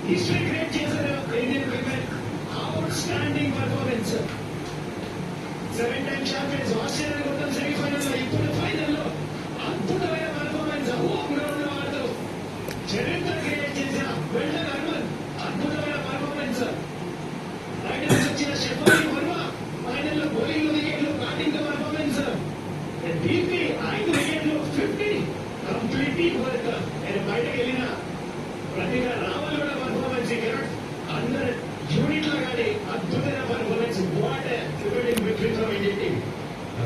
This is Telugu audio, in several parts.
హిస్టరీ క్రియేట్ చేశారు Indian cricket. Out standing performance. 7 time champions Australia కొత్త సెమీఫైనల్ లో, ఇప్పుడు ఫైనల్ లో అద్భుతమైన పర్ఫార్మెన్స్. హోమ్ గ్రౌండ్ లో ఆడుతూ చరిత్ర క్రియేట్ చేసిన వెల్డన్ హర్మన్ అద్భుతమైన పర్ఫార్మెన్స్. బయట నుంచి వచ్చిన షెఫాలి వర్మ ఫైనల్ లో బౌలింగ్ వికెట్లు, బ్యాటింగ్ పర్ఫార్మెన్స్. డీపీ 5 వికెట్లు, 50 కంప్లీట్లీ వర్క్. నేను బయటకు వెళ్ళిన ప్రతిగా రావాలి కూడా పర్ఫార్మెన్స్ ఇక్కడ అందరు యూనిట్ లో కానీ అద్భుతమైన performance. What cricketing victory from Indian team.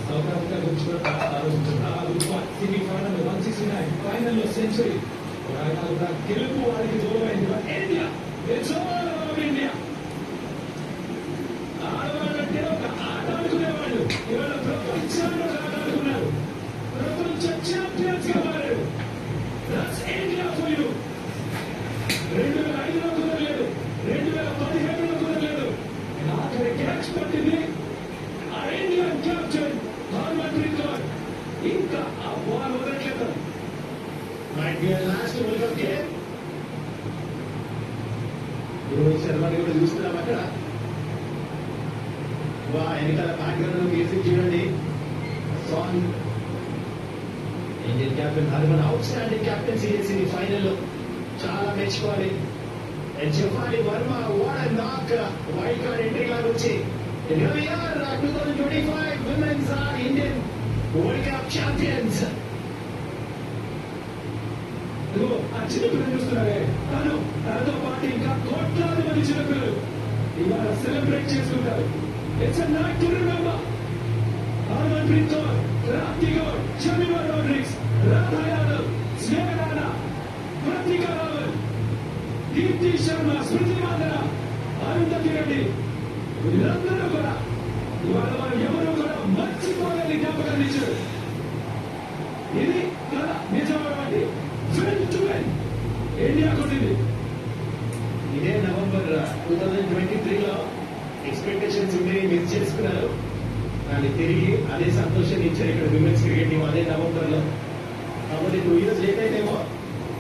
South Africa గురించి కూడా ఆలోచించారు. Semifinal 169, final century. గెలుపు వారికి దూరమైంది. India, it's all about India. ఆడవాళ్ళంటే ఒక ఆట ఆడుకునేవాళ్ళు ఇవాళ ప్రపంచంలో ఆట ఆడుకున్నారు. ప్రపంచ ఛాంపియన్స్ గా మారారు. That's India for you. 2005లో కుదరలేదు, 2017లో కుదరలేదు. ఆఖరి క్యాచ్ పట్టింది ఆ ఇండియన్ కెప్టెన్ హర్మన్ప్రీత్ కౌర్. ఇంకా ఆ బాల్ వదలట్లేదు. Last world cup game Rohit శర్మని కూడా చూస్తున్నాం అక్కడ. వెనకాల బ్యాక్గ్రౌండ్ మ్యూజిక్ చూడండి. Song Indian captain Harman outstanding captaincy చేసింది ఫైనల్ లో. చాలా మెచ్చుకోవాలి. Shafali Verma what knock wild card entry లాగా వచ్చి 2025 women's are Indian world cup champions. ఆ చిన్నపిల్లలు చూస్తున్నారే, తనతో పాటు ఇంకా కోట్లాది మంది చిన్నపిల్లలు ఇవాళ సెలబ్రేట్ చేసుకుంటారు. It's a night to remember. Harmanpreet Kaur, Rakhi Goud, Shamima Rodrigues, Radha Yadav, Sneha Rana, Pratika Rawal, Deepti Sharma, Smriti Mandhana, Arundhati Reddy, వీళ్ళందరూ కూడా ఇవాళ వారు ఎవరు కూడా మర్చిపోలేని జ్ఞాపకాన్ని ఇచ్చారు. ఇది కళ నిజమైనటువంటి ఇండియా కొట్టింది. ఇదే నవంబర్ 2023లో ఎక్స్పెక్టేషన్స్ ఉండేవి మిస్ చేసుకున్నారు. కానీ తిరిగి అదే సంతోషాన్ని ఇచ్చారు ఇక్కడ విమెన్స్ క్రికెట్ టీం అదే నవంబర్ లో. కాబట్టి 2 years లేట్ అయితే